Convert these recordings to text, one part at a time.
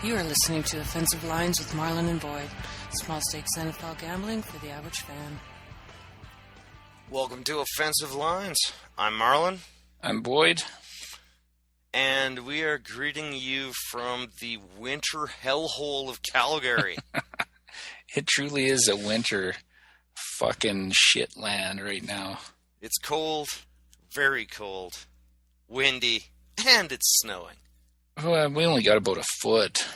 You are listening to Offensive Lines with Marlon and Boyd. Small stakes NFL gambling for the average fan. Welcome to Offensive Lines. I'm Marlon. I'm Boyd. And we are greeting you from the winter hellhole of Calgary. It truly is a winter fucking shit land right now. It's cold, very cold, windy, and it's snowing. Well, we only got about a foot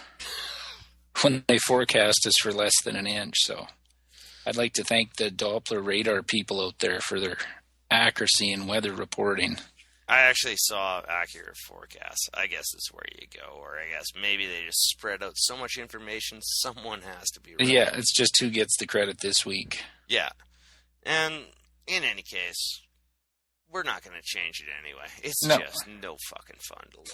when they forecast us for less than an inch, so I'd like to thank the Doppler radar people out there for their accuracy in weather reporting. I actually saw accurate forecasts. I guess that's where you go, or I guess maybe they just spread out so much information, someone has to be right. Yeah, it's just who gets the credit this week. Yeah, and in any case, we're not going to change it anyway. It's just no fucking fun to live.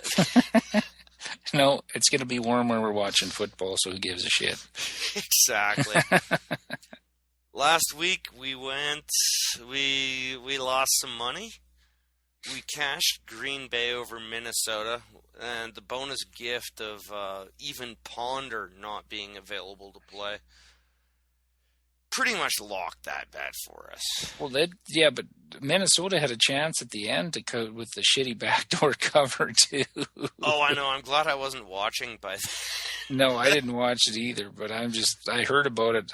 No, it's going to be warm when we're watching football, so who gives a shit? Exactly. Last week we lost some money. We cashed Green Bay over Minnesota, and the bonus gift of even Ponder not being available to play pretty much locked that bet for us. Well, but Minnesota had a chance at the end to coat with the shitty backdoor cover, too. Oh, I know. I'm glad I wasn't watching by then. No, I didn't watch it either, but I heard about it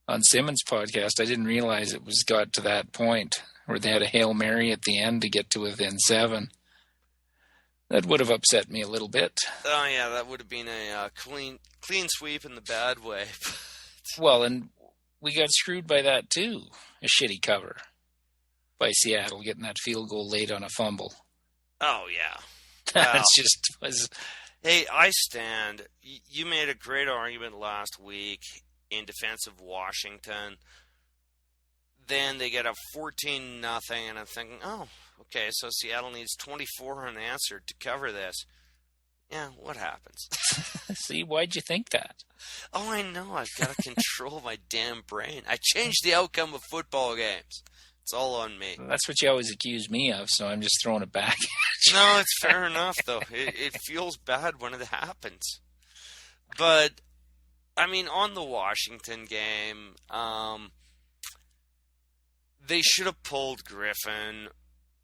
on Simmons' podcast. I didn't realize it got to that point where they had a Hail Mary at the end to get to within 7. That would have upset me a little bit. Oh, yeah, that would have been a clean sweep in the bad way. Well, and we got screwed by that, too. A shitty cover by Seattle, getting that field goal late on a fumble. Oh, yeah. That's just was. Hey, I stand. You made a great argument last week in defense of Washington. Then they get a 14-0, and I'm thinking, oh, okay, so Seattle needs 24 unanswered to cover this. Yeah, what happens? See, why'd you think that? Oh, I know. I've got to control my damn brain. I changed the outcome of football games. It's all on me. That's what you always accuse me of, so I'm just throwing it back at you. No, it's fair enough, though. It feels bad when it happens. But, I mean, on the Washington game, they should have pulled Griffin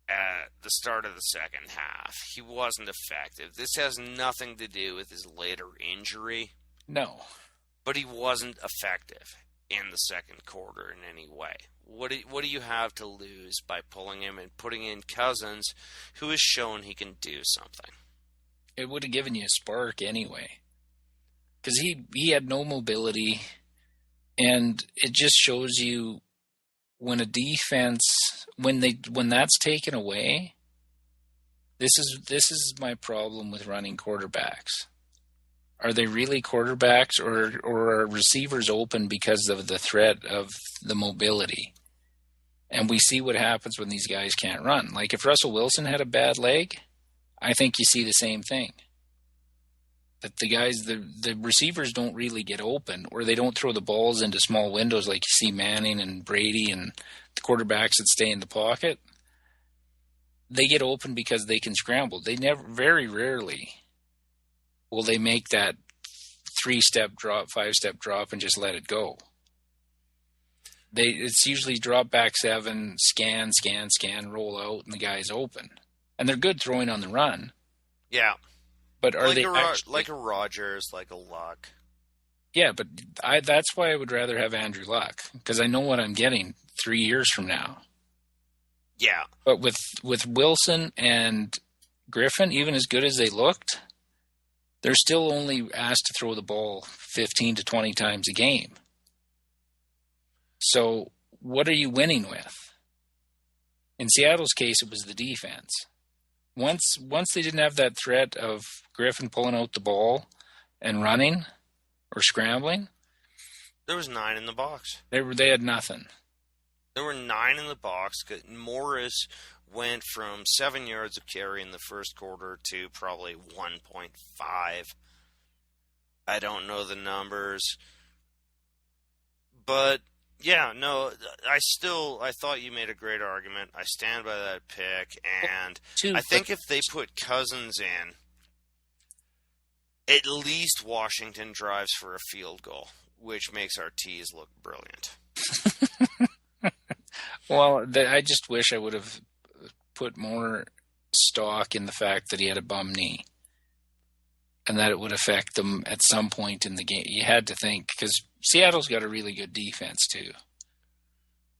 at the start of the second half. He wasn't effective. This has nothing to do with his later injury. No. But he wasn't effective in the second quarter in any way. What do you have to lose by pulling him and putting in Cousins, who has shown he can do something? It would have given you a spark anyway. Because he had no mobility, and it just shows you when a defense, when that's taken away, this is my problem with running quarterbacks. Are they really quarterbacks, or are receivers open because of the threat of the mobility? And we see what happens when these guys can't run. Like if Russell Wilson had a bad leg, I think you see the same thing. That the guys, the receivers don't really get open, or they don't throw the balls into small windows like you see Manning and Brady and the quarterbacks that stay in the pocket. They get open because they can scramble. Very rarely will they make that 3-step drop, 5-step drop, and just let it go. It's usually drop back 7, scan, roll out, and the guy's open. And they're good throwing on the run. Yeah. But are like they like a Rodgers, like a Luck? Yeah, but that's why I would rather have Andrew Luck, because I know what I'm getting 3 years from now. Yeah. But with Wilson and Griffin, even as good as they looked, they're still only asked to throw the ball 15 to 20 times a game. So what are you winning with? In Seattle's case, it was the defense. Once they didn't have that threat of Griffin pulling out the ball and running or scrambling, there was 9 in the box. They had nothing. There were 9 in the box. Morris went from 7 yards of carry in the first quarter to probably 1.5. I don't know the numbers. But yeah, no, I thought you made a great argument. I stand by that pick, and I think if they put Cousins in, At least Washington drives for a field goal, which makes our tease look brilliant. Well, I just wish I would have put more stock in the fact that he had a bum knee and that it would affect them at some point in the game. You had to think, because Seattle's got a really good defense too.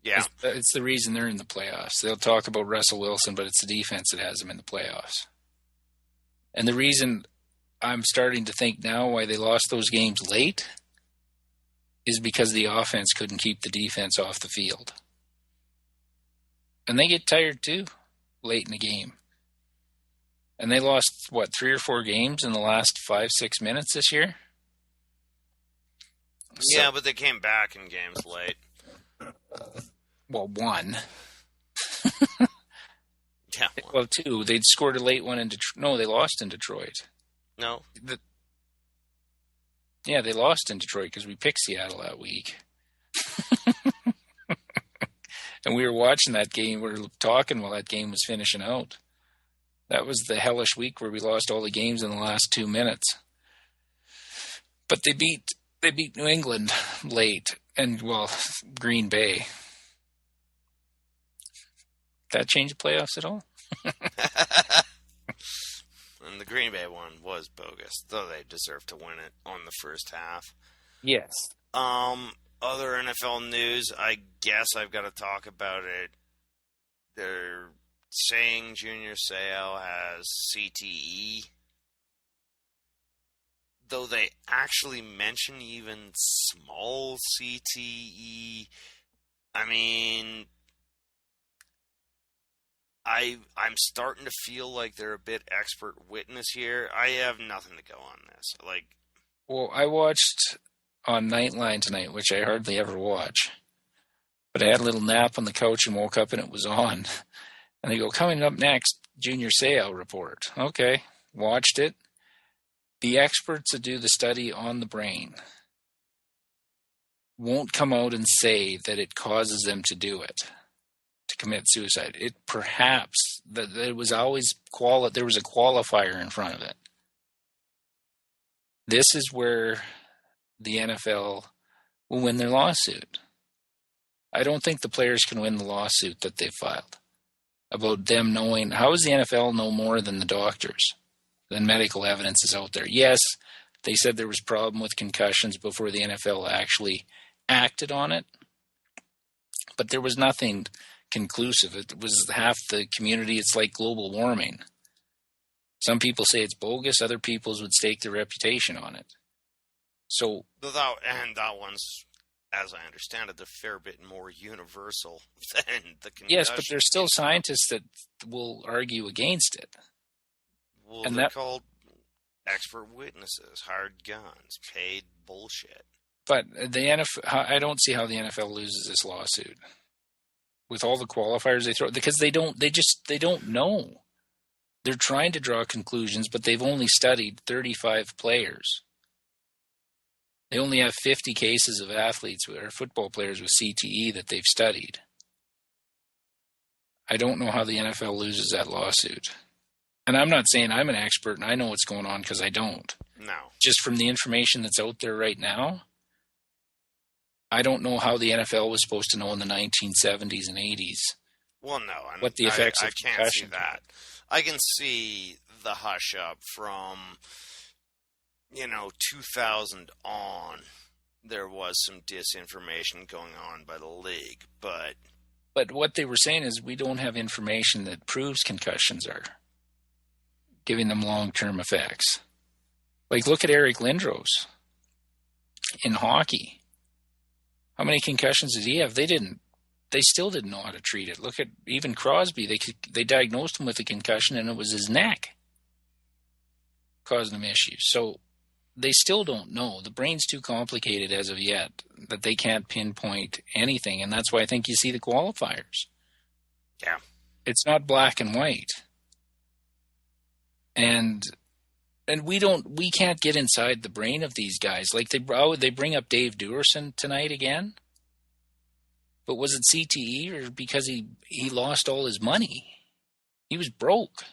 Yeah. It's the reason they're in the playoffs. They'll talk about Russell Wilson, but it's the defense that has them in the playoffs. And the reason I'm starting to think now why they lost those games late is because the offense couldn't keep the defense off the field. And they get tired too late in the game. And they lost, 3 or 4 games in the last 5-6 minutes this year? Yeah, but they came back in games late. Well, one. Yeah. Well, 2. They'd scored a late one in Detroit. No, they lost in Detroit. No. Yeah, they lost in Detroit because we picked Seattle that week. And we were watching that game. We were talking while that game was finishing out. That was the hellish week where we lost all the games in the last 2 minutes. But they beat New England late and, Green Bay. That change the playoffs at all? And the Green Bay one was bogus, though they deserved to win it on the first half. Yes. Other NFL news, I guess I've got to talk about it. They're saying Junior Seau has CTE, though they actually mention even small CTE. I mean, I'm starting to feel like they're a bit expert witness here. I have nothing to go on this. Well, I watched on Nightline tonight, which I hardly ever watch, but I had a little nap on the couch and woke up and it was on. And they go, coming up next, Junior Seau report. Okay, watched it. The experts that do the study on the brain won't come out and say that it causes them to do it, to commit suicide. It perhaps, that it was always, there was a qualifier in front of it. This is where the NFL will win their lawsuit. I don't think the players can win the lawsuit that they've filed about them knowing. How does the NFL know more than the doctors, than medical evidence is out there? Yes, they said there was a problem with concussions before the NFL actually acted on it, but there was nothing conclusive. It was half the community. It's like global warming. Some people say it's bogus. Other people would stake their reputation on it. So, and that one's, as I understand it, a fair bit more universal than the concussion. Yes, but there's still scientists that will argue against it. Well, and they're called expert witnesses, hired guns, paid bullshit. But the NFL, I don't see how the NFL loses this lawsuit with all the qualifiers they throw, because they don't know. They're trying to draw conclusions, but they've only studied 35 players. They only have 50 cases of athletes or football players with CTE that they've studied. I don't know how the NFL loses that lawsuit. And I'm not saying I'm an expert and I know what's going on, because I don't. No. Just from the information that's out there right now, I don't know how the NFL was supposed to know in the 1970s and 80s. Well, no. What the effects of concussion. I can't see that. I can see the hush up from 2000 on. There was some disinformation going on by the league, but what they were saying is we don't have information that proves concussions are giving them long-term effects. Like, look at Eric Lindros in hockey. How many concussions did he have? They still didn't know how to treat it. Look at even Crosby. They diagnosed him with a concussion, and it was his neck causing him issues. So they still don't know. The brain's too complicated as of yet that they can't pinpoint anything, and that's why I think you see the qualifiers. Yeah. It's not black and white. And we can't get inside the brain of these guys. Like they bring up Dave Duerson tonight again. But was it CTE or because he lost all his money? He was broke.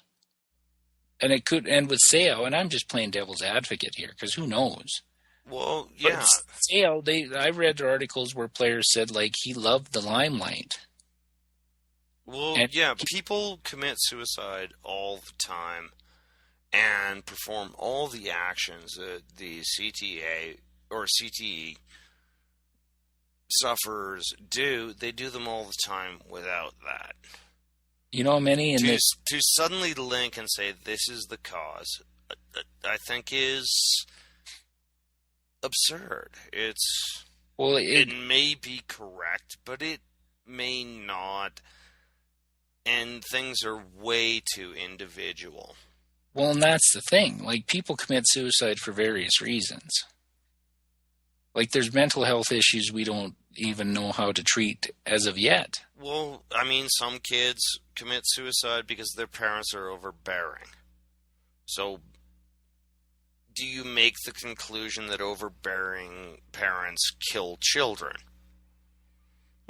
And it could end with Sale, and I'm just playing devil's advocate here, because who knows? Well, yeah. But Sale, I read articles where players said, like, he loved the limelight. Well, And yeah, people commit suicide all the time and perform all the actions that the CTA or CTE sufferers do. They do them all the time without that. You know how many in this... To suddenly link and say this is the cause, I think is absurd. It may be correct, but it may not. And things are way too individual. Well, and that's the thing. Like, people commit suicide for various reasons. Like, there's mental health issues we don't even know how to treat as of yet. Well, I mean, some kids commit suicide because their parents are overbearing. So, do you make the conclusion that overbearing parents kill children?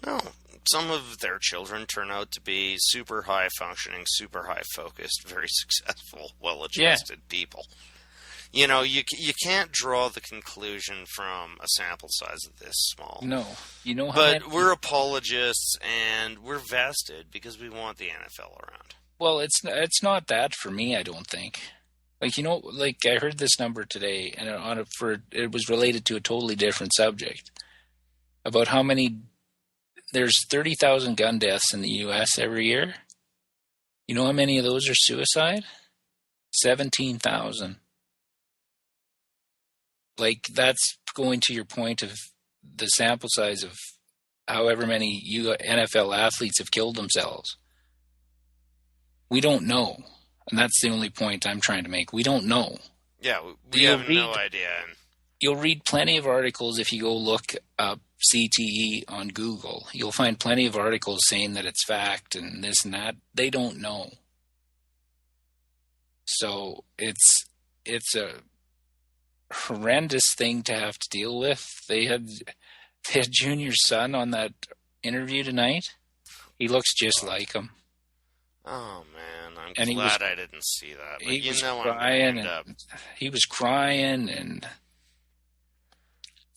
No. Some of their children turn out to be super high-functioning, super high-focused, very successful, well-adjusted people. You know, you can't draw the conclusion from a sample size of this small. No. You know how But we're apologists, and we're vested because we want the NFL around. Well, it's not that for me, I don't think. Like, you know, like, I heard this number today, and it was related to a totally different subject, about how many... There's 30,000 gun deaths in the U.S. every year. You know how many of those are suicide? 17,000. Like, that's going to your point of the sample size of however many NFL athletes have killed themselves. We don't know. And that's the only point I'm trying to make. We don't know. Yeah, we have no idea. You'll read plenty of articles if you go look up CTE on Google. You'll find plenty of articles saying that it's fact and this and that. They don't know. So it's a horrendous thing to have to deal with. They had Junior's son on that interview tonight. He looks just like him. Oh man, I'm glad I didn't see that. But He was crying, he was crying, and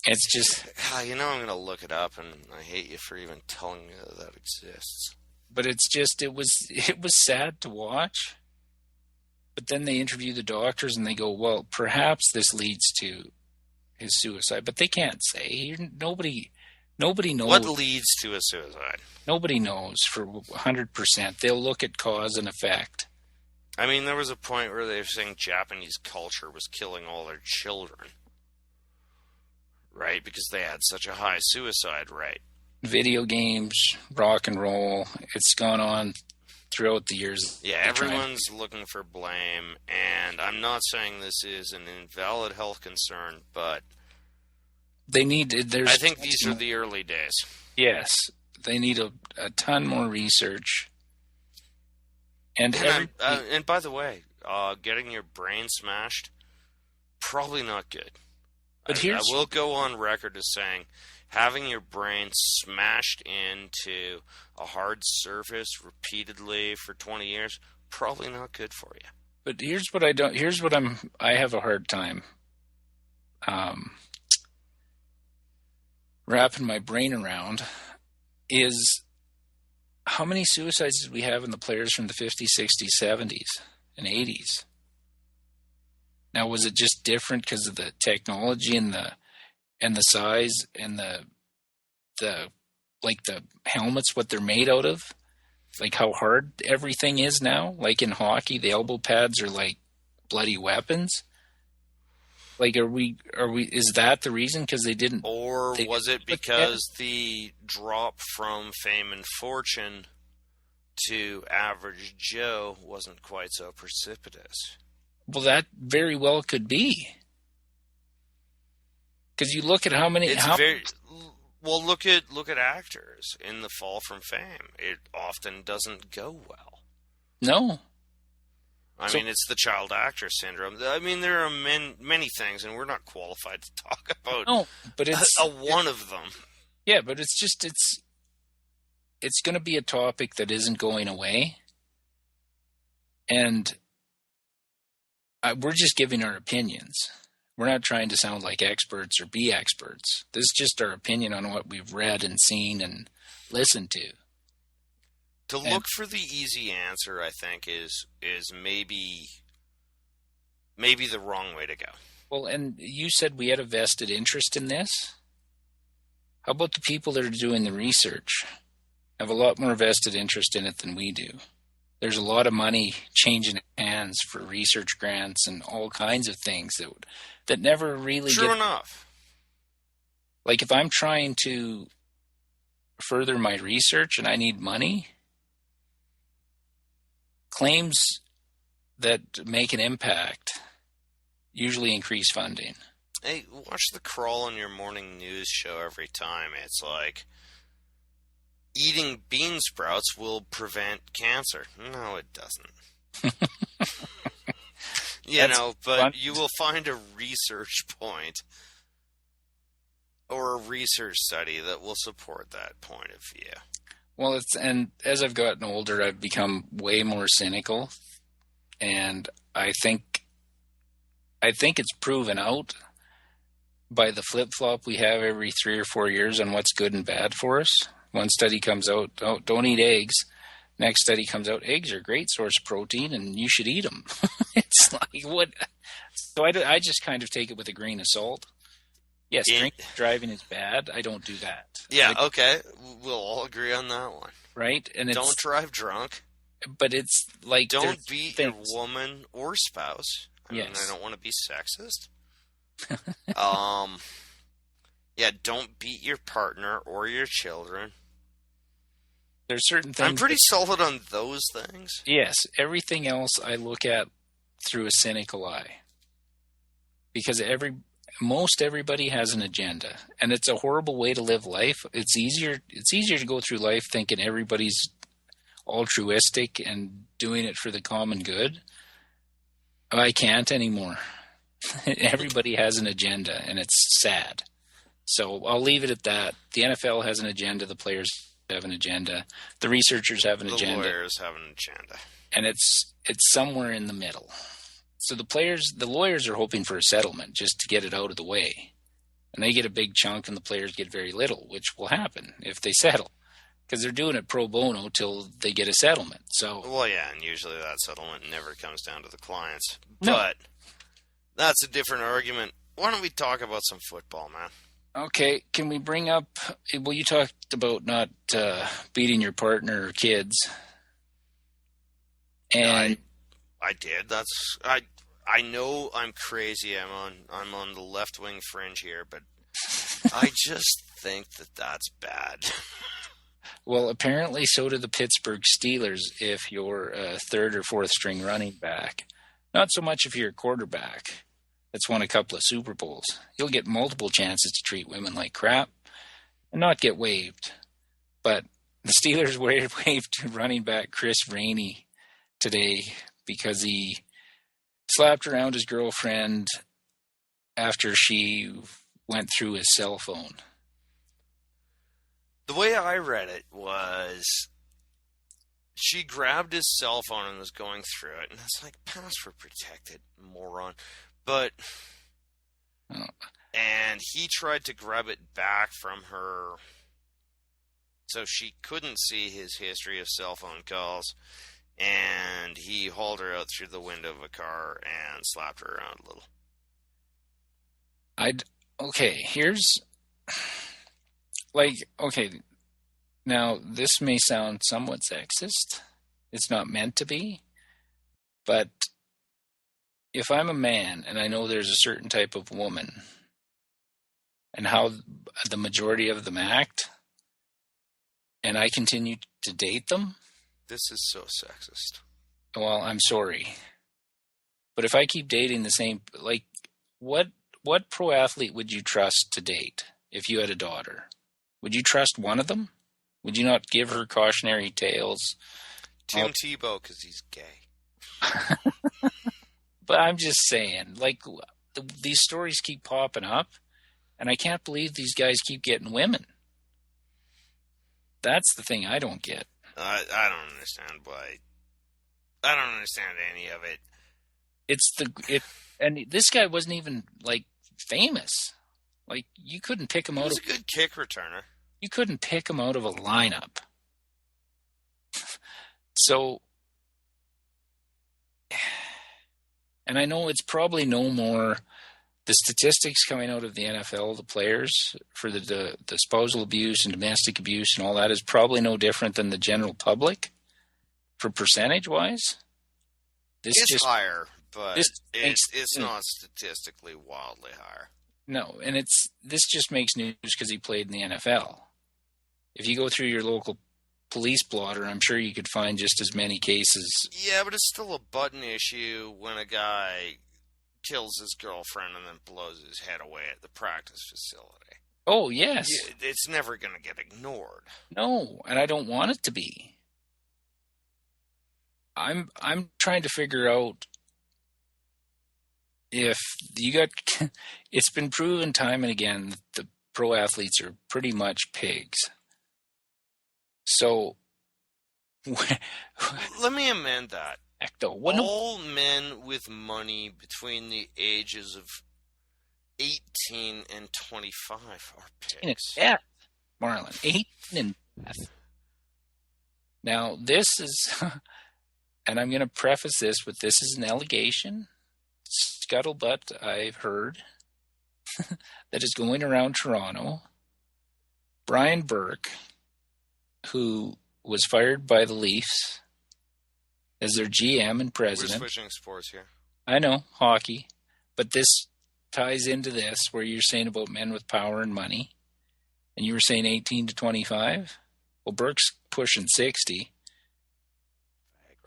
it's just... You know I'm going to look it up, and I hate you for even telling me that exists. But it's just, it was sad to watch. But then they interview the doctors, and they go, well, perhaps this leads to his suicide. But they can't say. Nobody knows. What leads to a suicide? Nobody knows for 100%. They'll look at cause and effect. I mean, there was a point where they were saying Japanese culture was killing all their children. Right? Because they had such a high suicide rate. Video games, rock and roll, it's gone on throughout the years. Yeah, everyone's looking for blame, and I'm not saying this is an invalid health concern, but I think these are the early days. Yes, they need a ton more research. And by the way, getting your brain smashed, probably not good. But I will go on record as saying having your brain smashed into a hard surface repeatedly for 20 years, probably not good for you. But here's what I have a hard time wrapping my brain around is how many suicides did we have in the players from the 50s, 60s, 70s, and 80s? Now, was it just different because of the technology and the size and the helmets, what they're made out of? Like how hard everything is now? Like in hockey, the elbow pads are like bloody weapons. Like, is that the reason? Because they didn't... Or was it because the drop from fame and fortune to average Joe wasn't quite so precipitous? Well, that very well could be. Because you look at how many... look at actors in the fall from fame. It often doesn't go well. No. I mean, it's the child actor syndrome. I mean, there are many things, and we're not qualified to talk about but it's one of them. Yeah, but it's just, it's going to be a topic that isn't going away. And we're just giving our opinions. We're not trying to sound like experts or be experts. This is just our opinion on what we've read and seen and listened to. To look for the easy answer, I think, is maybe the wrong way to go. Well, and you said we had a vested interest in this. How about the people that are doing the research? Have a lot more vested interest in it than we do. There's a lot of money changing hands for research grants and all kinds of things that never really True enough. Like if I'm trying to further my research and I need money, claims that make an impact usually increase funding. Hey, watch the crawl on your morning news show every time. It's like, eating bean sprouts will prevent cancer. No, it doesn't. But you will find a research point or a research study that will support that point of view. Well, and as I've gotten older, I've become way more cynical, and I think it's proven out by the flip-flop we have every 3 or 4 years on what's good and bad for us. One study comes out, oh, don't eat eggs. Next study comes out, eggs are a great source of protein and you should eat them. It's like, what? So I just kind of take it with a grain of salt. Yes, driving is bad. I don't do that. Yeah, okay. We'll all agree on that one. Right? And don't drive drunk. But it's like... Don't beat your woman or spouse. I mean, I don't want to be sexist. Yeah, don't beat your partner or your children. There's certain things... I'm pretty solid on those things. Yes, everything else I look at through a cynical eye. Because most everybody has an agenda, and it's a horrible way to live life. It's easier to go through life thinking everybody's altruistic and doing it for the common good. I can't anymore. Everybody has an agenda, and it's sad. So I'll leave it at that. The NFL has an agenda. The players have an agenda. The researchers have an agenda. The lawyers have an agenda. And it's somewhere in the middle. So the lawyers are hoping for a settlement just to get it out of the way. And they get a big chunk and the players get very little, which will happen if they settle. Because they're doing it pro bono till they get a settlement. So, well, yeah, and usually that settlement never comes down to the clients. No. But that's a different argument. Why don't we talk about some football, man? Okay, can we bring up... Well, you talked about not beating your partner or kids. And I did. I know I'm crazy. I'm on the left-wing fringe here, but I just think that's bad. Well, apparently so do the Pittsburgh Steelers if you're a third or fourth string running back. Not so much if you're a quarterback that's won a couple of Super Bowls. You'll get multiple chances to treat women like crap and not get waived. But the Steelers waived running back Chris Rainey today because he slapped around his girlfriend after she went through his cell phone. The way I read it was she grabbed his cell phone and was going through it. And it's like, password protected, moron. But, and he tried to grab it back from her so she couldn't see his history of cell phone calls. And he hauled her out through the window of a car and slapped her around a little. Now this may sound somewhat sexist. It's not meant to be. But if I'm a man and I know there's a certain type of woman and how the majority of them act, and I continue to date them... This is so sexist. Well, I'm sorry. But if I keep dating the same... Like, what pro athlete would you trust to date if you had a daughter? Would you trust one of them? Would you not give her cautionary tales? Tim Tebow, because he's gay. But I'm just saying, like, these stories keep popping up, and I can't believe these guys keep getting women. That's the thing I don't get. I don't understand why. I don't understand any of it. and this guy wasn't even like famous. Like you couldn't pick him out. He was a good kick returner. You couldn't pick him out of a lineup. So, and I know it's probably no more. The statistics coming out of the NFL, the players for the spousal abuse and domestic abuse and all that is probably no different than the general public for percentage-wise. It's just higher, but it's not statistically wildly higher. No, and this just makes news because he played in the NFL. If you go through your local police blotter, I'm sure you could find just as many cases. Yeah, but it's still a button issue when a guy kills his girlfriend and then blows his head away at the practice facility. Oh, yes. It's never going to get ignored. No, and I don't want it to be. I'm trying to figure out if you got... It's been proven time and again that the pro athletes are pretty much pigs. So... Let me amend that. All men with money between the ages of 18 and 25 are pigs. Yeah, Marlon. 18 and death. Now, this is, and I'm going to preface this with this is an allegation, scuttlebutt I've heard, that is going around Toronto. Brian Burke, who was fired by the Leafs as their GM and president. We're switching sports here. I know, hockey. But this ties into this, where you're saying about men with power and money. And you were saying 18 to 25? Well, Burke's pushing 60.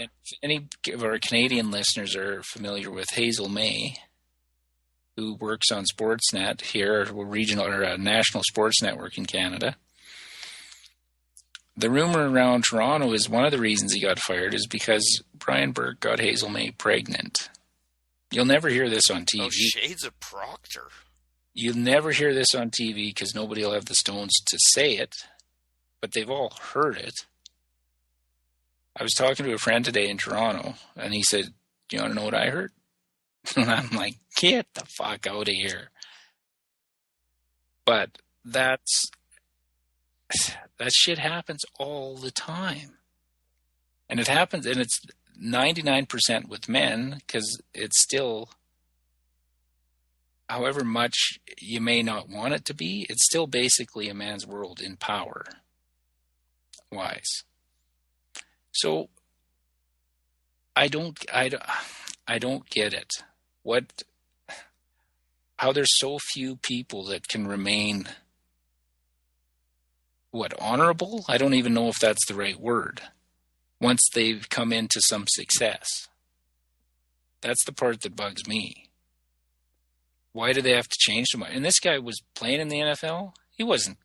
And if any of our Canadian listeners are familiar with Hazel May, who works on Sportsnet here, a regional or a national sports network in Canada, the rumor around Toronto is one of the reasons he got fired is because Brian Burke got Hazel May pregnant. You'll never hear this on TV. Oh, shades of Proctor. You'll never hear this on TV because nobody will have the stones to say it, but they've all heard it. I was talking to a friend today in Toronto, and he said, "Do you want to know what I heard?" And I'm like, "Get the fuck out of here." But that shit happens all the time. And it happens, and it's 99% with men, because it's still, however much you may not want it to be, it's still basically a man's world in power wise. So I don't get it. How there's so few people that can remain honorable? I don't even know if that's the right word. Once they've come into some success. That's the part that bugs me. Why do they have to change so much? And this guy was playing in the NFL. He wasn't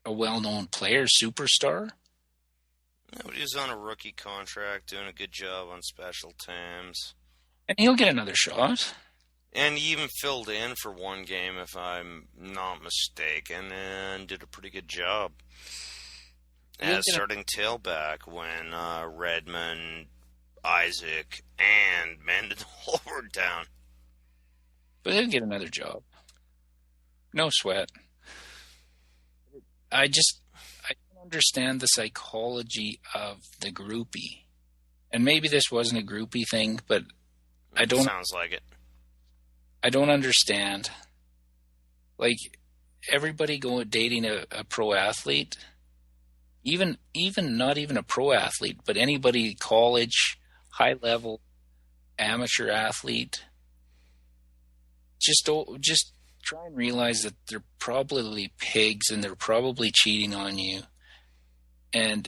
a well-known player, superstar. No, but he was on a rookie contract, doing a good job on special teams. And he'll get another shot. And he even filled in for one game, if I'm not mistaken, and did a pretty good job as starting tailback when Redmond, Isaac, and Mendenhall were down. But he'll get another job. No sweat. I don't understand the psychology of the groupie. And maybe this wasn't a groupie thing, but I don't... Sounds like it. I don't understand. Like, everybody dating a pro athlete, even not even a pro athlete, but anybody college, high level, amateur athlete, just try and realize that they're probably pigs and they're probably cheating on you. And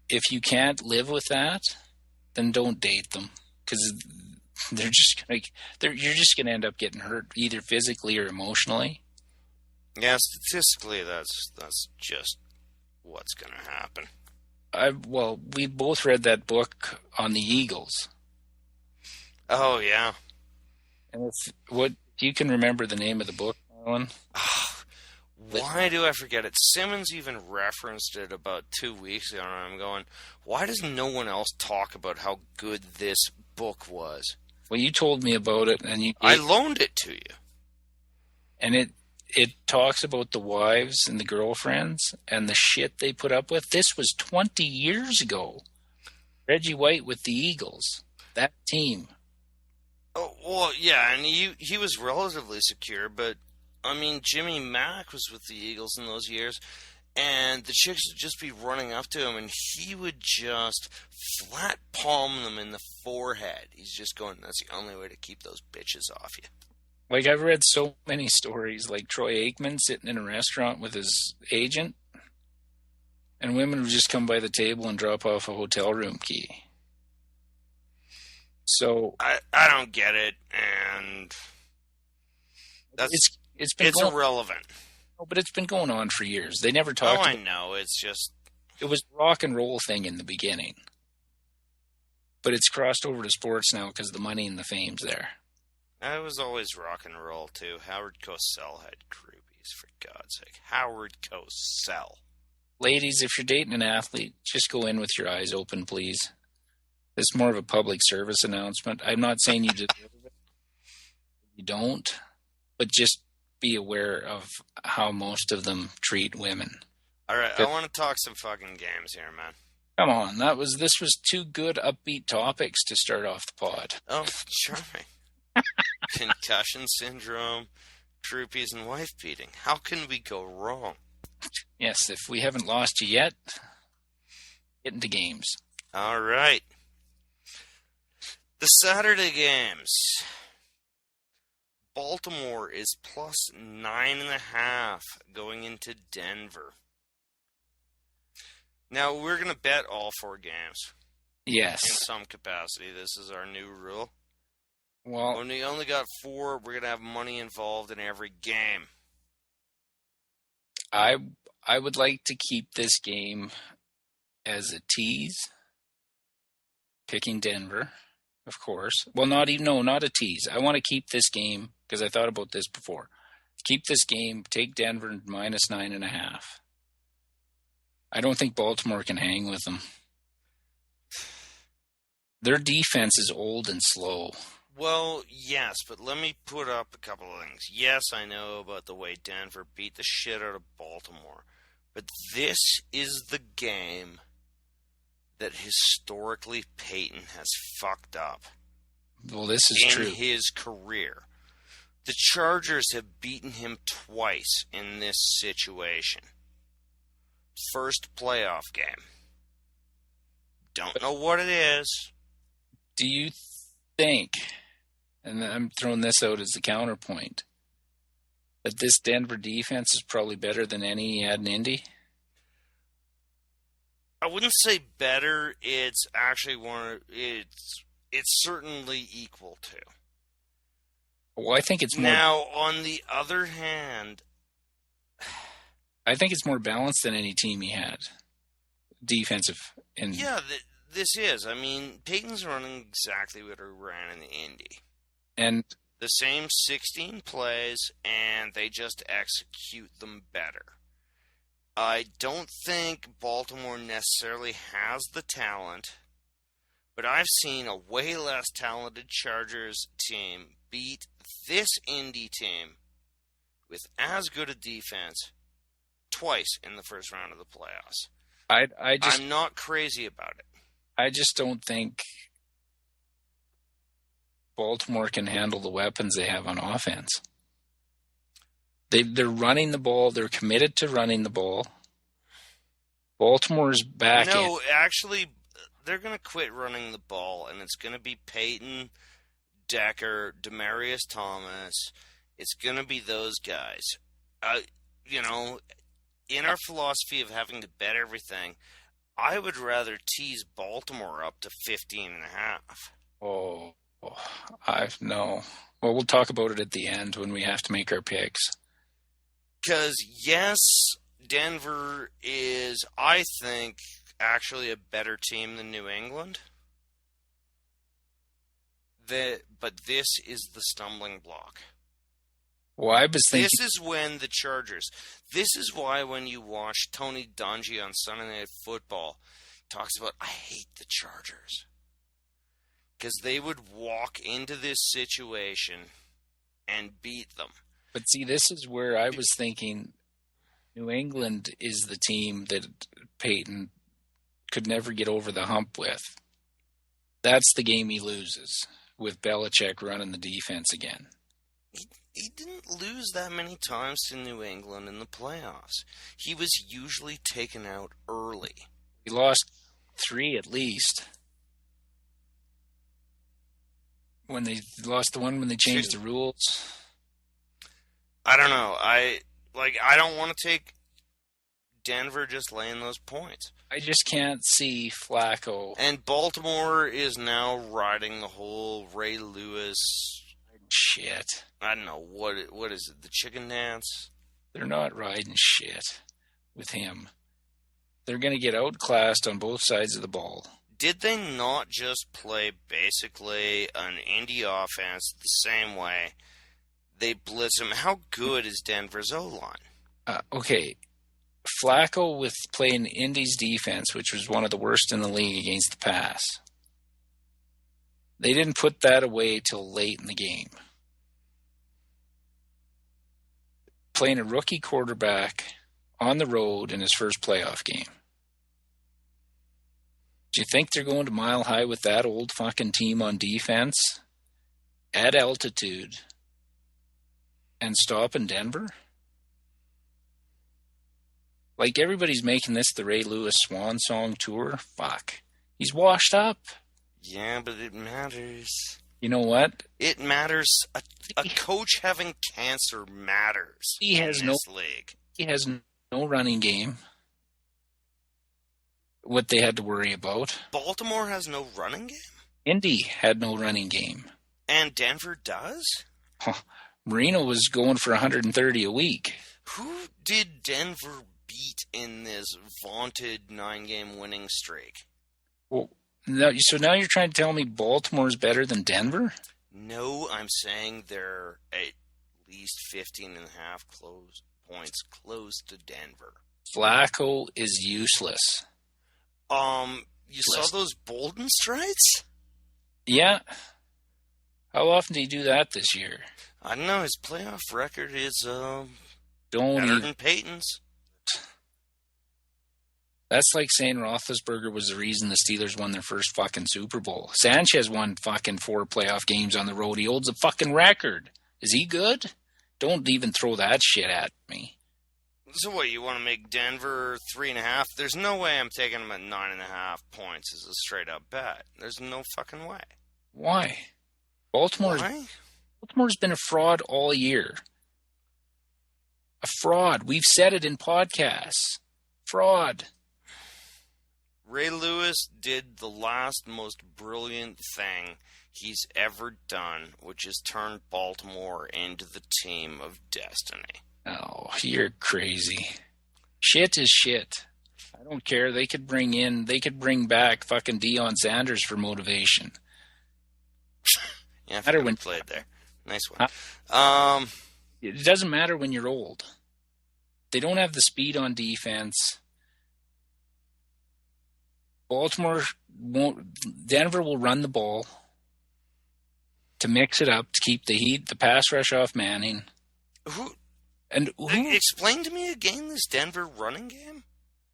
if you can't live with that, then don't date them, because you're just gonna end up getting hurt either physically or emotionally. Yeah, statistically, that's just what's gonna happen. We both read that book on the Eagles. Oh yeah. And what you can remember the name of the book, Marlon? Why do I forget it? Simmons even referenced it about 2 weeks ago, and I'm going, why does no one else talk about how good this book was? Well, you told me about it, and I loaned it to you. And it talks about the wives and the girlfriends and the shit they put up with. This was 20 years ago. Reggie White with the Eagles. That team. Oh, well, yeah, and he was relatively secure, but, I mean, Jimmy Mack was with the Eagles in those years, and the chicks would just be running up to him, and he would just flat palm them in the forehead. He's just going, that's the only way to keep those bitches off you. Like, I've read so many stories, like Troy Aikman sitting in a restaurant with his agent, and women would just come by the table and drop off a hotel room key. So I don't get it, and it's irrelevant. No, but it's been going on for years. They never talked. Oh, I know. It's just it was a rock and roll thing in the beginning, but it's crossed over to sports now because the money and the fame's there. It was always rock and roll too. Howard Cosell had groupies, for God's sake. Howard Cosell. Ladies, if you're dating an athlete, just go in with your eyes open, please. It's more of a public service announcement. I'm not saying you deserve it. You don't. But just be aware of how most of them treat women. All right, I want to talk some fucking games here, man. Come on. This was two good upbeat topics to start off the pod. Oh, sure. Concussion syndrome, groupies, and wife beating. How can we go wrong? Yes, if we haven't lost you yet, get into games. All right. The Saturday games. Baltimore is plus 9.5 going into Denver. Now, we're going to bet all 4 games. Yes. In some capacity. This is our new rule. Well, when we only got 4, we're going to have money involved in every game. I would like to keep this game as a tease. Picking Denver, of course. Well, not a tease. I want to keep this game, because I thought about this before. Keep this game, take Denver minus 9.5. I don't think Baltimore can hang with them. Their defense is old and slow. Well, yes, but let me put up a couple of things. Yes, I know about the way Denver beat the shit out of Baltimore, but this is the game that historically Peyton has fucked up. Well, this is true. In his career. The Chargers have beaten him twice in this situation. First playoff game. Don't know what it is. Do you think, and I'm throwing this out as the counterpoint, that this Denver defense is probably better than any he had in Indy? I wouldn't say better. It's actually it's certainly equal to. Well, I think it's more. Now, on the other hand, I think it's more balanced than any team he had. Defensive. Yeah, this is. I mean, Peyton's running exactly what he ran in the Indy. And the same 16 plays, and they just execute them better. I don't think Baltimore necessarily has the talent, but I've seen a way less talented Chargers team beat this Indy team with as good a defense twice in the first round of the playoffs. I'm not crazy about it. I just don't think Baltimore can handle the weapons they have on offense. They're running the ball. They're committed to running the ball. Baltimore's back. No, actually, they're going to quit running the ball, and it's going to be Peyton, Decker, Demaryius Thomas. It's going to be those guys. In our philosophy of having to bet everything, I would rather tease Baltimore up to 15.5. Oh, no. Well, we'll talk about it at the end when we have to make our picks. Because, yes, Denver is, I think, actually a better team than New England. But this is the stumbling block. Well, I was thinking... This is when the Chargers... This is why when you watch Tony Dungy on Sunday Night Football talks about, I hate the Chargers. because they would walk into this situation and beat them. But see, this is where I was thinking New England is the team that Peyton could never get over the hump with. That's the game he loses, with Belichick running the defense again. He didn't lose that many times to New England in the playoffs. He was usually taken out early. He lost 3 at least. When they lost the one when they changed 2. the rules. I don't know. I don't want to take Denver just laying those points. I just can't see Flacco. And Baltimore is now riding the whole Ray Lewis shit. I don't know what is it, the chicken dance? They're not riding shit with him. They're going to get outclassed on both sides of the ball. Did they not just play basically an Indy offense the same way? They blitz him. How good is Denver's O-line? Okay. Flacco with playing Indy's defense, which was one of the worst in the league against the pass. They didn't put that away till late in the game. Playing a rookie quarterback on the road in his first playoff game. Do you think they're going to Mile High with that old fucking team on defense at altitude and stop in Denver? Like, everybody's making this the Ray Lewis Swan Song tour. Fuck. He's washed up. Yeah, but it matters. You know what? It matters. A coach having cancer matters. He has in this league. He has no running game. What they had to worry about. Baltimore has no running game? Indy had no running game. And Denver does? Marino was going for 130 a week. Who did Denver beat in this vaunted 9-game winning streak? Well, so now you're trying to tell me Baltimore's better than Denver? No, I'm saying they're at least 15.5 points close to Denver. Flacco is useless. You saw those Bolden strides? Yeah. How often do you do that this year? I don't know. His playoff record is better than Peyton's. That's like saying Roethlisberger was the reason the Steelers won their first fucking Super Bowl. Sanchez won fucking 4 playoff games on the road. He holds a fucking record. Is he good? Don't even throw that shit at me. So what, you want to make Denver 3.5? There's no way I'm taking them at 9.5 points as a straight up bet. There's no fucking way. Why? Baltimore's been a fraud all year. A fraud. We've said it in podcasts. Fraud. Ray Lewis did the last most brilliant thing he's ever done, which is turn Baltimore into the team of destiny. Oh, you're crazy. Shit is shit. I don't care. They could bring back fucking Deion Sanders for motivation. Yeah, I forgot when played there. Nice one. It doesn't matter when you're old. They don't have the speed on defense. Denver will run the ball to mix it up, to keep the pass rush off Manning. Explain to me again this Denver running game?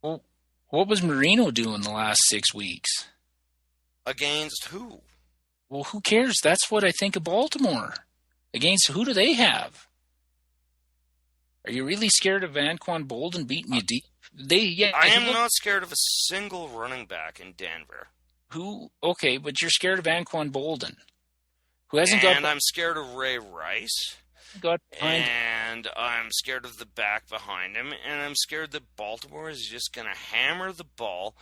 Well, what was Marino doing the last 6 weeks? Against who? Well, who cares? That's what I think of Baltimore. Against who do they have? Are you really scared of Anquan Bolden beating you deep? I am not scared of a single running back in Denver. Okay, but you're scared of Anquan Bolden. I'm scared of Ray Rice. And I'm scared of the back behind him. And I'm scared that Baltimore is just going to hammer the ball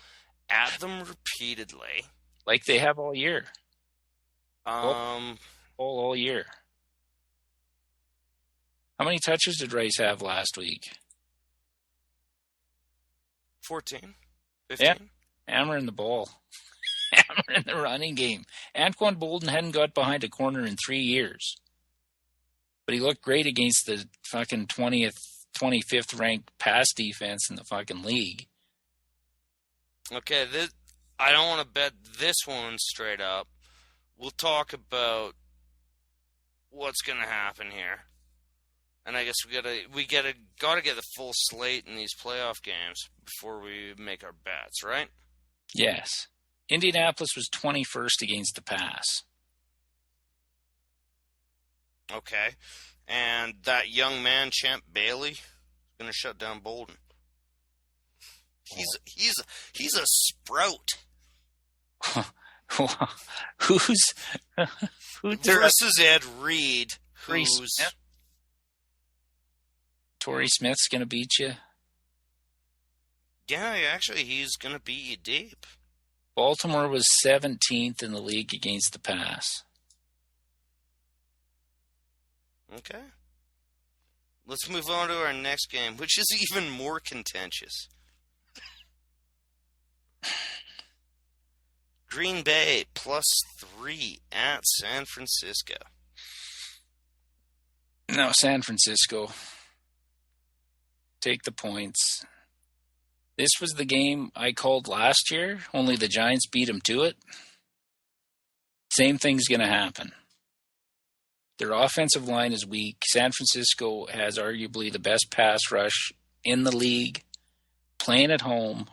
at them repeatedly. Like they have all year. All year. How many touches did Rice have last week? 14. 15. Yeah. Hammering the ball. Hammering the running game. Anquan Bolden hadn't got behind a corner in 3 years. But he looked great against the fucking 25th ranked pass defense in the fucking league. Okay, I don't want to bet this one straight up. we'll talk about what's going to happen here. And I guess we gotta get the full slate in these playoff games before we make our bets, right? Yes. Indianapolis was 21st against the pass. Okay. And that young man, Champ Bailey, is going to shut down Bolden. He's a sprout. Who's versus Ed Reed? Who's Torrey Smith's going to beat you? Yeah, actually, he's going to beat you deep. Baltimore was 17th in the league against the pass. Okay. Let's move on to our next game, which is even more contentious. Green Bay +3 at San Francisco. No, San Francisco. Take the points. This was the game I called last year, only the Giants beat them to it. Same thing's going to happen. Their offensive line is weak. San Francisco has arguably the best pass rush in the league, playing at home.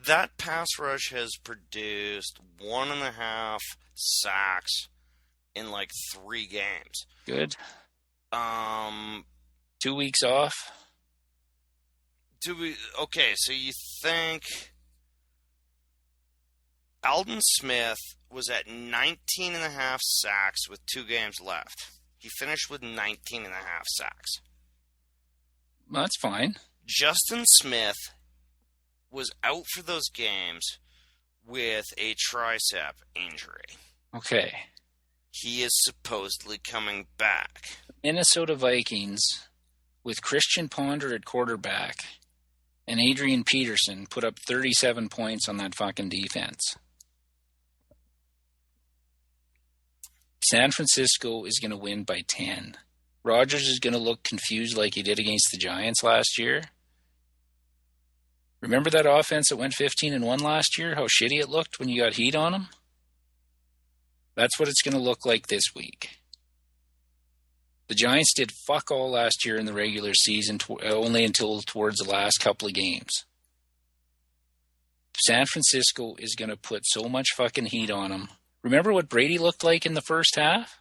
That pass rush has produced 1.5 sacks in like 3 games. Good. 2 weeks off. Okay, so you think Aldon Smith was at 19.5 sacks with 2 games left. He finished with 19.5 sacks. Well, that's fine. Justin Smith was out for those games with a tricep injury. Okay. He is supposedly coming back. Minnesota Vikings, with Christian Ponder at quarterback and Adrian Peterson, put up 37 points on that fucking defense. San Francisco is going to win by 10. Rodgers is going to look confused like he did against the Giants last year. Remember that offense that went 15-1 last year? How shitty it looked when you got heat on them? That's what it's going to look like this week. The Giants did fuck all last year in the regular season, only until towards the last couple of games. San Francisco is going to put so much fucking heat on them. Remember what Brady looked like in the first half?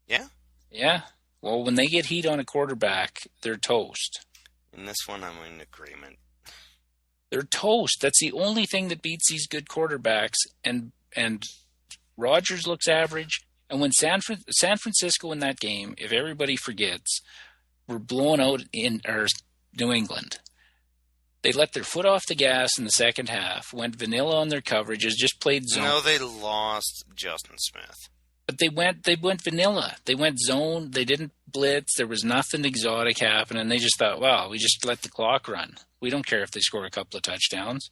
Yeah. Yeah. Well, when they get heat on a quarterback, they're toast. In this one, I'm in agreement. They're toast. That's the only thing that beats these good quarterbacks. And Rodgers looks average. And when San Francisco in that game, if everybody forgets, were blown out in New England. They let their foot off the gas in the second half, went vanilla on their coverages, just played zone. No, they lost Justin Smith. But they went vanilla. They went zone. They didn't blitz. There was nothing exotic happening. They just thought, wow, we just let the clock run. We don't care if they score a couple of touchdowns.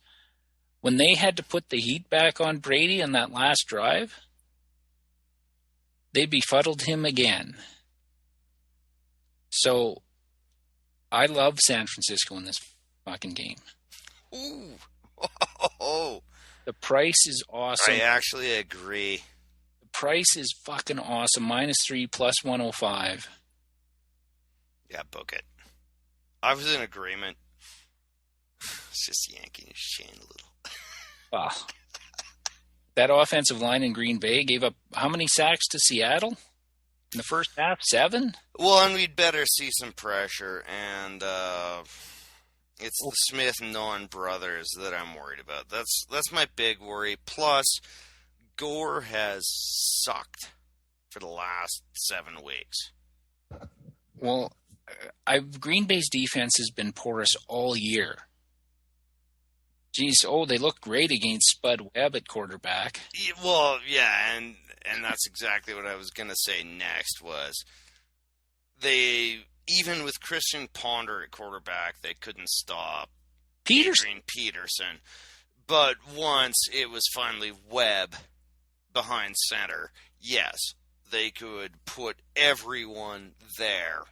When they had to put the heat back on Brady on that last drive, they befuddled him again. So I love San Francisco in this fucking game. Ooh. Oh. The price is awesome. I actually agree. The price is fucking awesome. -3 +105. Yeah, book it. I was in agreement. It's just yanking his chain a little. Wow. That offensive line in Green Bay gave up how many sacks to Seattle in the first half? 7? Well, and we'd better see some pressure, and it's the Smith non-brothers that I'm worried about. That's my big worry. Plus, Gore has sucked for the last 7 weeks. Well, Green Bay's defense has been porous all year. Geez, they look great against Spud Webb at quarterback. Well, yeah, and that's exactly what I was going to say next was they, even with Christian Ponder at quarterback, they couldn't stop Peterson. But once it was finally Webb behind center, yes, they could put everyone there.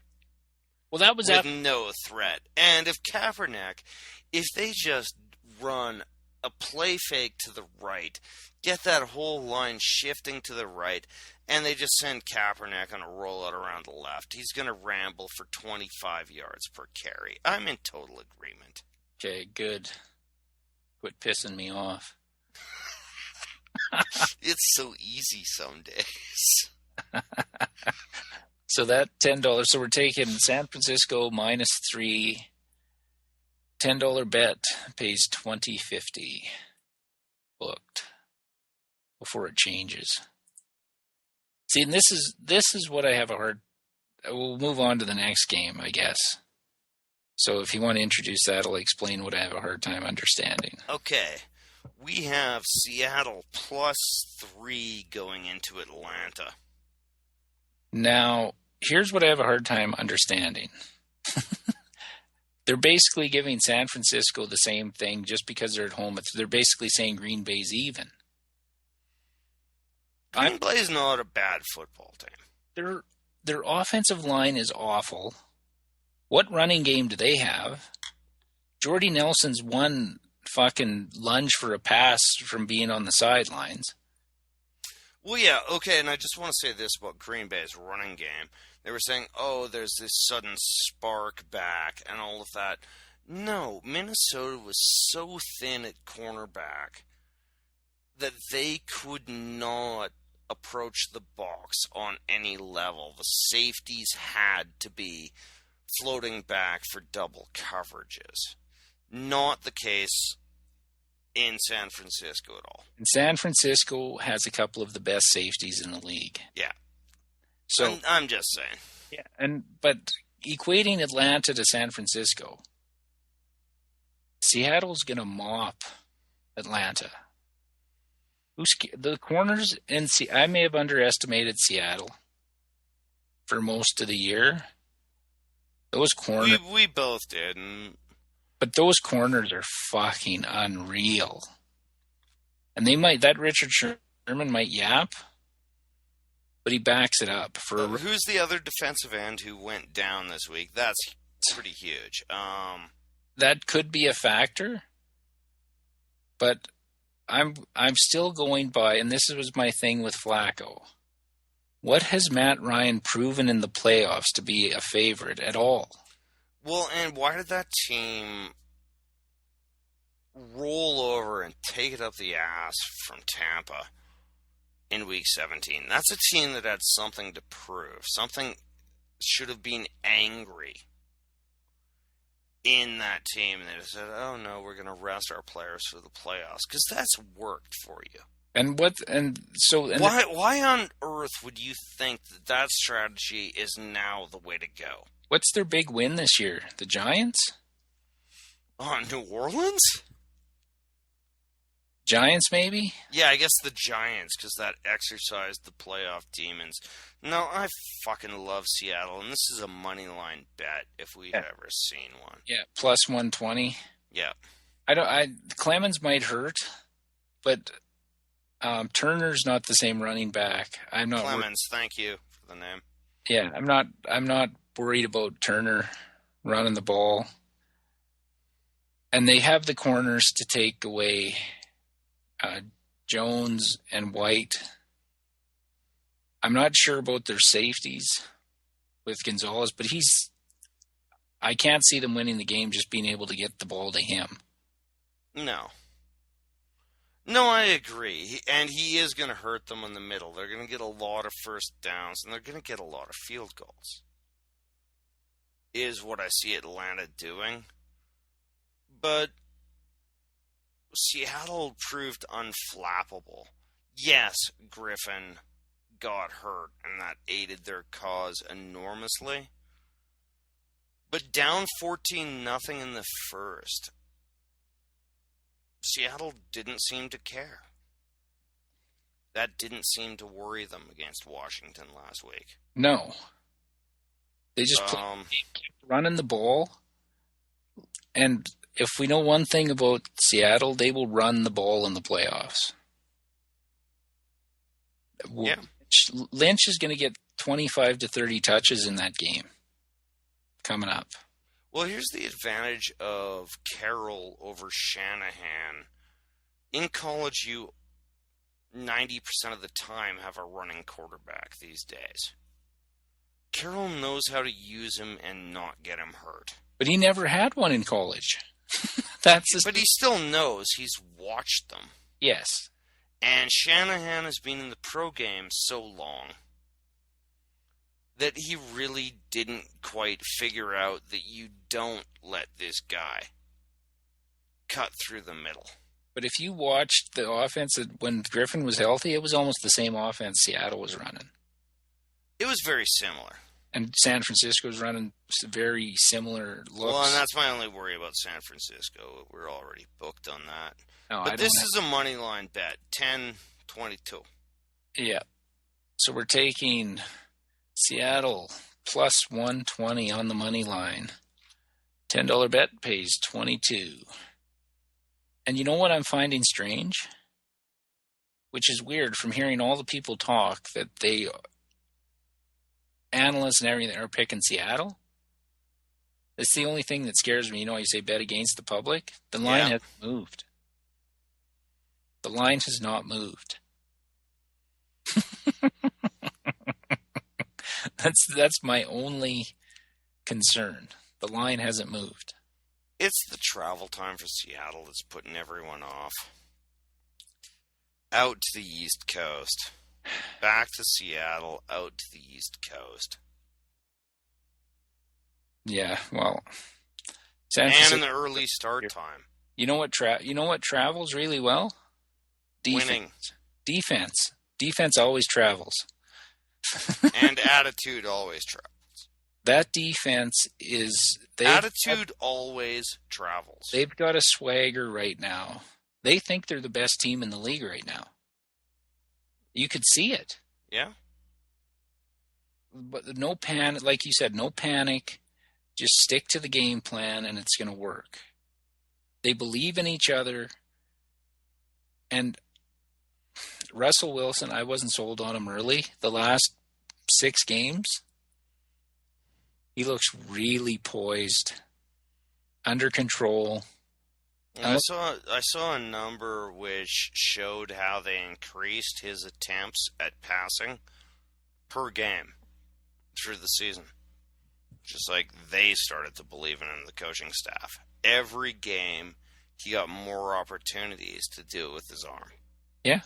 Well, that was with no threat. And if they just run a play fake to the right, get that whole line shifting to the right, and they just send Kaepernick on a rollout around the left. He's going to ramble for 25 yards per carry. I'm in total agreement. Okay, good. Quit pissing me off. It's so easy some days. So that $10. So we're taking San Francisco -3. $10 bet pays $20.50. Booked before it changes. See, and this is what I have a hard. We'll move on to the next game, I guess. So if you want to introduce that, I'll explain what I have a hard time understanding. Okay. We have Seattle +3 going into Atlanta. Now, here's what I have a hard time understanding. They're basically giving San Francisco the same thing just because they're at home. They're basically saying Green Bay's even. Green Bay's not a bad football team. Their offensive line is awful. What running game do they have? Jordy Nelson's one fucking lunge for a pass from being on the sidelines. Well, yeah, okay, and I just want to say this about Green Bay's running game. They were saying, oh, there's this sudden spark back and all of that. No, Minnesota was so thin at cornerback that they could not approach the box on any level. The safeties had to be floating back for double coverages. Not the case in San Francisco at all. And San Francisco has a couple of the best safeties in the league. Yeah. So I'm just saying. Yeah, but equating Atlanta to San Francisco, Seattle's going to mop Atlanta. The corners in I may have underestimated Seattle for most of the year. Those corners, we both did, but those corners are fucking unreal. And that Richard Sherman might yap, but he backs it up. Who's the other defensive end who went down this week? That's pretty huge. That could be a factor, but I'm still going by, and this was my thing with Flacco. What has Matt Ryan proven in the playoffs to be a favorite at all? Well, and why did that team roll over and take it up the ass from Tampa in Week 17? That's a team that had something to prove. Something should have been angry in that team. And they said, oh, no, we're going to rest our players for the playoffs. Because that's worked for you. Why on earth would you think that strategy is now the way to go? What's their big win this year? The Giants? New Orleans? Giants, maybe? Yeah, I guess the Giants, because that exercised the playoff demons. No, I fucking love Seattle, and this is a money line bet if we've ever seen one. Yeah, plus 120. Yeah. Clemens might hurt, but Turner's not the same running back. I'm not Clemens, thank you for the name. Yeah, I'm not worried about Turner running the ball. And they have the corners to take away Jones and White. I'm not sure about their safeties with Gonzalez, but I can't see them winning the game just being able to get the ball to him. No, I agree. And he is going to hurt them in the middle. They're going to get a lot of first downs, and they're going to get a lot of field goals, is what I see Atlanta doing. But Seattle proved unflappable. Yes, Griffin got hurt, and that aided their cause enormously. But down 14-0 in the first, Seattle didn't seem to care. That didn't seem to worry them against Washington last week. No. They just kept running the ball. And if we know one thing about Seattle, they will run the ball in the playoffs. Yeah. Lynch is going to get 25 to 30 touches in that game coming up. Well, here's the advantage of Carroll over Shanahan. In college, you 90% of the time have a running quarterback these days. Carroll knows how to use him and not get him hurt. But he never had one in college. But he still knows. He's watched them. Yes. And Shanahan has been in the pro game so long that he really didn't quite figure out that you don't let this guy cut through the middle. But if you watched the offense when Griffin was healthy, it was almost the same offense Seattle was running. It was very similar. And San Francisco was running very similar looks. Well, and that's my only worry about San Francisco. We're already booked on that. No, but this is a money line bet, 10-22. Yeah. So we're taking Seattle plus 120 on the money line. $10 bet pays 22. And you know what I'm finding strange? Which is weird from hearing all the people talk that they, analysts and everything, are picking Seattle. It's the only thing that scares me. You know, you say bet against the public. The line hasn't moved. The line has not moved. That's my only concern. The line hasn't moved. It's the travel time for Seattle that's putting everyone off. Out to the East Coast. Back to Seattle, out to the East Coast. Yeah, well. And in the early start time. You know what travels really well? Defense. Winning. Defense always travels. And attitude always travels. That defense is... Attitude always travels. They've got a swagger right now. They think they're the best team in the league right now. You could see it. Yeah. But no panic, like you said, no panic. Just stick to the game plan and it's going to work. They believe in each other. And Russell Wilson, I wasn't sold on him early. The last 6 games, he looks really poised, under control. I saw a number which showed how they increased his attempts at passing per game through the season. Just like they started to believe in him, the coaching staff. Every game, he got more opportunities to do it with his arm. Yeah.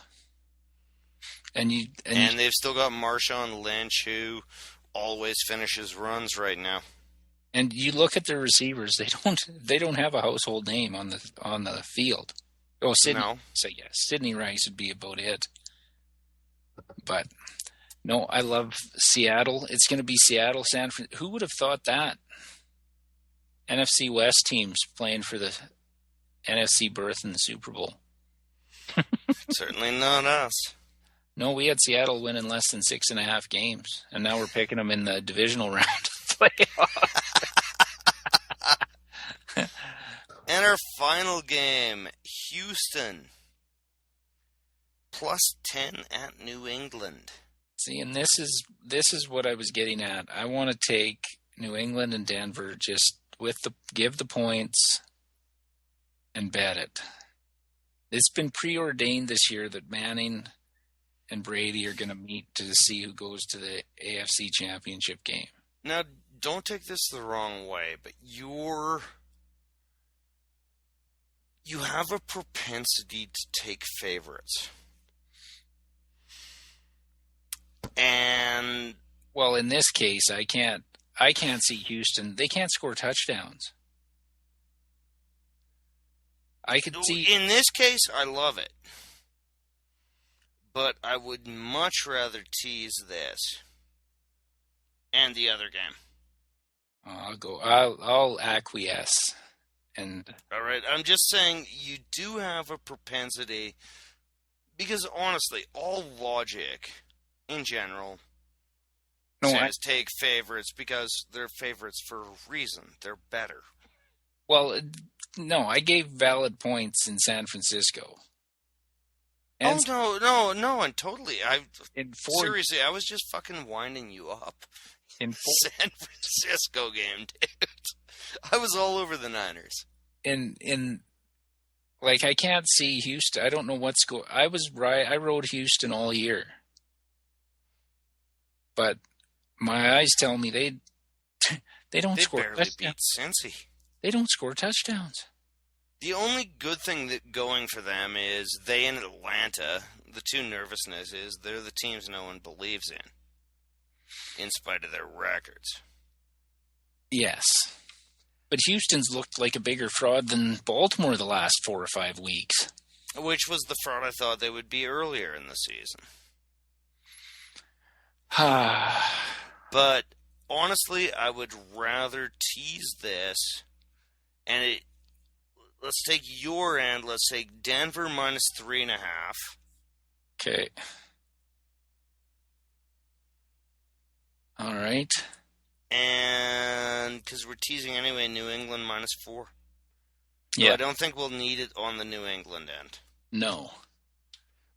And they've still got Marshawn Lynch, who always finishes runs right now. And you look at the receivers; they don't have a household name on the field. Oh, Sidney. No. So yes, Sidney Rice would be about it. But no, I love Seattle. It's going to be Seattle, San Francisco. Who would have thought that? NFC West teams playing for the NFC berth in the Super Bowl. Certainly not us. No, we had Seattle winning less than 6.5 games, and now we're picking them in the divisional round of playoffs. And our final game, Houston, plus 10 at New England. See, and this is what I was getting at. I want to take New England and Denver just give the points and bet it. It's been preordained this year that Manning and Brady are going to meet to see who goes to the AFC Championship game. Now, don't take this the wrong way, but you have a propensity to take favorites. And well, in this case, I can't see Houston. They can't score touchdowns. I could see. In this case, I love it. But I would much rather tease this and the other game. I'll acquiesce. And all right, I'm just saying you do have a propensity, because honestly, all logic in general says take favorites because they're favorites for a reason. They're better. Well, no, I gave valid points in San Francisco. And no, and totally. Seriously, I was just fucking winding you up. In San Francisco game, dude. I was all over the Niners. Like, I can't see Houston. I don't know what's going. I was right. I rode Houston all year, but my eyes tell me they don't They score barely touchdowns. beat Cincy. They don't score touchdowns. The only good thing that going for them is they in Atlanta, the two nervousness is they're the teams no one believes in spite of their records. Yes. But Houston's looked like a bigger fraud than Baltimore the last 4 or 5 weeks. Which was the fraud I thought they would be earlier in the season. But honestly, I would rather tease this, and let's take your end. Let's take Denver minus 3.5. Okay. All right. And because we're teasing anyway, New England minus 4. So Yeah. I don't think we'll need it on the New England end. No.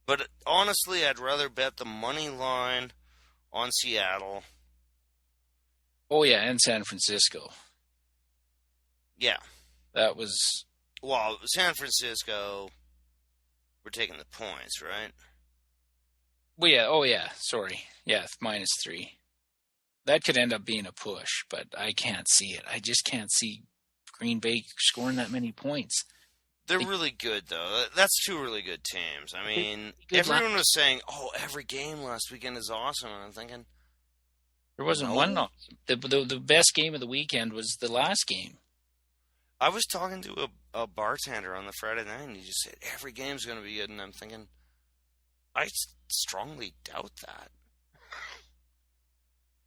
But honestly, I'd rather bet the money line on Seattle. Oh, yeah, and San Francisco. Yeah. That was... Well, San Francisco, we're taking the points, right? Well, yeah. Oh, yeah. Sorry. Yeah, minus 3. That could end up being a push, but I can't see it. I just can't see Green Bay scoring that many points. They're really good, though. That's two really good teams. I mean, Good everyone was saying, oh, every game last weekend is awesome. And I'm thinking... There wasn't No. one. The best game of the weekend was the last game. I was talking to a bartender on the Friday night, and he just said, every game's going to be good. And I'm thinking, I strongly doubt that.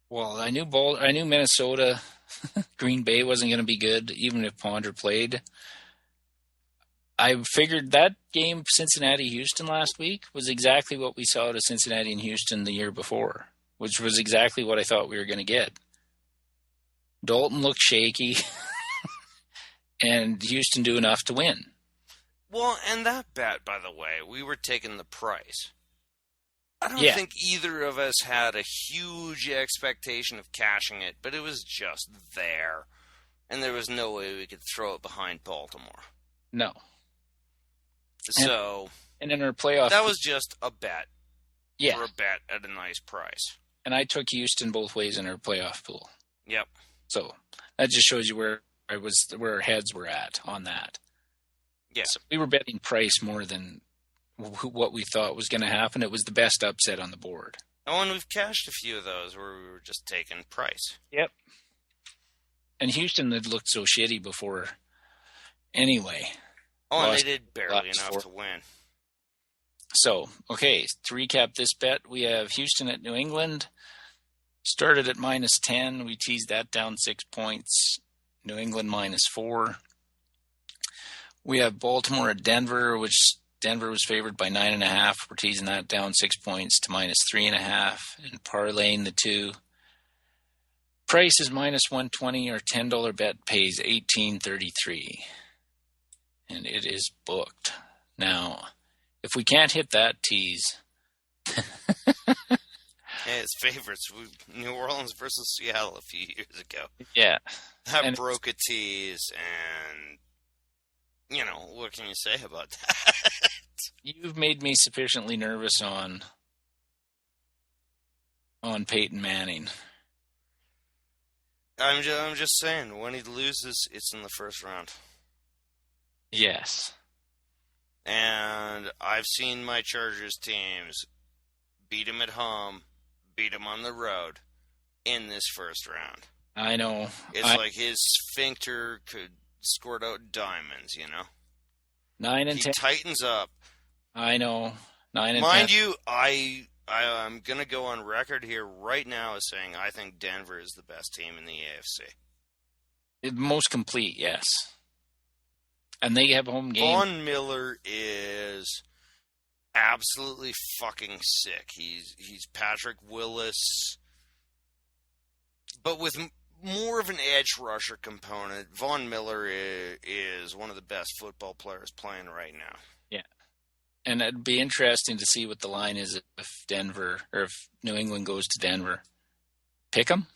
Well, I knew Minnesota, Green Bay wasn't going to be good, even if Ponder played. I figured that game, Cincinnati-Houston last week, was exactly what we saw to Cincinnati and Houston the year before, which was exactly what I thought we were going to get. Dalton looked shaky, and Houston do enough to win. Well, and that bet, by the way, we were taking the price. I don't Yeah. think either of us had a huge expectation of cashing it, but it was just there. And there was no way we could throw it behind Baltimore. No. So, And in our playoff... that was just a bet. Yeah, For a bet at a nice price. and I took Houston both ways in our playoff pool. Yep. So that just shows you where our heads were at on that. Yeah. So we were betting price more than what we thought was going to happen. It was the best upset on the board. Oh, and we've cashed a few of those where we were just taking price. Yep. And Houston had looked so shitty before anyway. Oh, and Lost they did barely last enough 4. to win. So, okay, to recap this bet, we have Houston at New England. Started at minus 10. We teased that down 6 points. New England minus 4. We have Baltimore at Denver, which Denver was favored by 9.5. We're teasing that down 6 points to minus 3.5 and parlaying the two. Price is minus 120. Our $10 bet pays $18.33. And it is booked. Now, if we can't hit that tease... Hey, it's favorites. New Orleans versus Seattle a few years ago. Yeah. That And broke a tease, and, you know, what can you say about that? You've made me sufficiently nervous on Peyton Manning. I'm just saying, when he loses, it's in the first round. Yes. And I've seen my Chargers teams beat him at home, beat him on the road in this first round. I know. It's like his sphincter could squirt out diamonds, you know? 9 and He 10. tightens up. I know. 9 and Mind 10. you, I'm going to go on record here right now as saying I think Denver is the best team in the AFC. Most complete, yes. And they have home game. Von Miller is absolutely fucking sick. He's Patrick Willis, but with more of an edge rusher component. Von Miller is one of the best football players playing right now. Yeah. And it'd be interesting to see what the line is if Denver, or if New England goes to Denver. Pick them?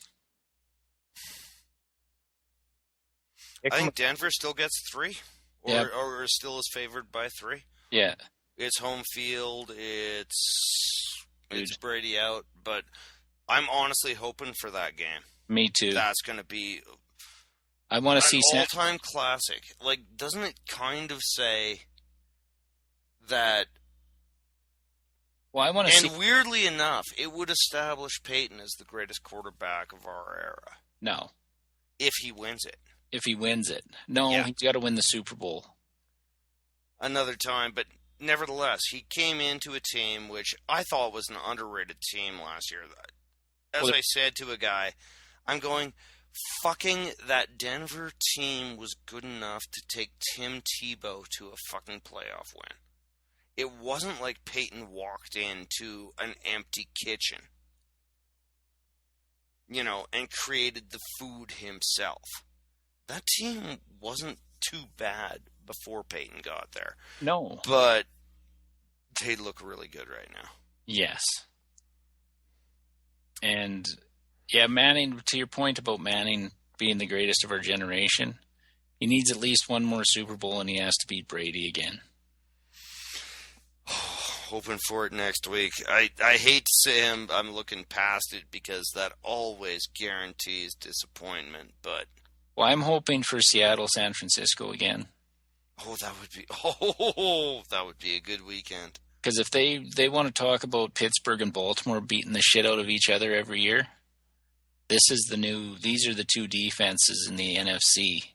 I think Denver still gets 3 or still is favored by 3. Yeah. It's home field. It's Brady out, but I'm honestly hoping for that game. Me too. That's going to be I want to see an all-time classic. Like, doesn't it kind of say that? Well, I want to see. And weirdly enough, it would establish Peyton as the greatest quarterback of our era. No. If he wins it. If he wins it. No, Yeah. He's got to win the Super Bowl. Another time, but nevertheless, he came into a team which I thought was an underrated team last year. As I said to a guy, I'm going, fucking that Denver team was good enough to take Tim Tebow to a fucking playoff win. It wasn't like Peyton walked into an empty kitchen, and created the food himself. That team wasn't too bad before Peyton got there. No. But they look really good right now. Yes. And, yeah, Manning, to your point about Manning being the greatest of our generation, he needs at least one more Super Bowl, and he has to beat Brady again. Hoping for it next week. I hate to say I'm looking past it because that always guarantees disappointment, but... Well, I'm hoping for Seattle, San Francisco again. That would be a good weekend. Because if they want to talk about Pittsburgh and Baltimore beating the shit out of each other every year, these are the two defenses in the NFC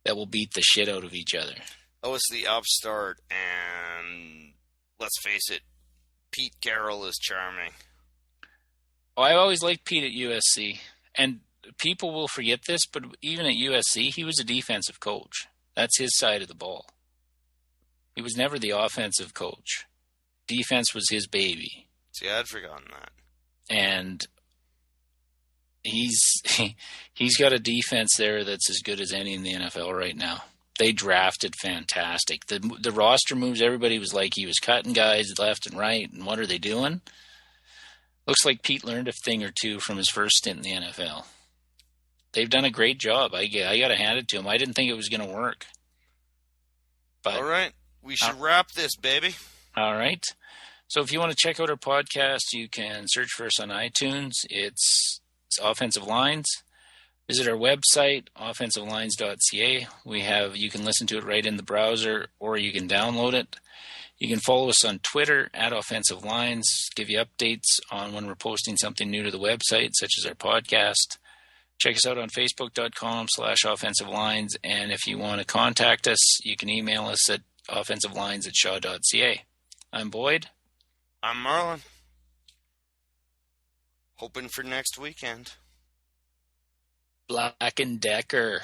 that will beat the shit out of each other. Oh, it's the upstart, and let's face it, Pete Carroll is charming. Oh, I always liked Pete at USC, and people will forget this, but even at USC, he was a defensive coach. That's his side of the ball. He was never the offensive coach. Defense was his baby. See, I'd forgotten that. And he's got a defense there that's as good as any in the NFL right now. They drafted fantastic. The roster moves, everybody was like he was cutting guys left and right, and what are they doing? Looks like Pete learned a thing or two from his first stint in the NFL. They've done a great job. I got to hand it to them. I didn't think it was going to work. But, all right. We should wrap this, baby. All right. So if you want to check out our podcast, you can search for us on iTunes. It's Offensive Lines. Visit our website, offensivelines.ca. You can listen to it right in the browser, or you can download it. You can follow us on Twitter at Offensive Lines, give you updates on when we're posting something new to the website, such as our podcast. Check us out on Facebook.com/Offensive Lines. And if you want to contact us, you can email us at offensivelines@shaw.ca. I'm Boyd. I'm Marlon. Hoping for next weekend. Black and Decker.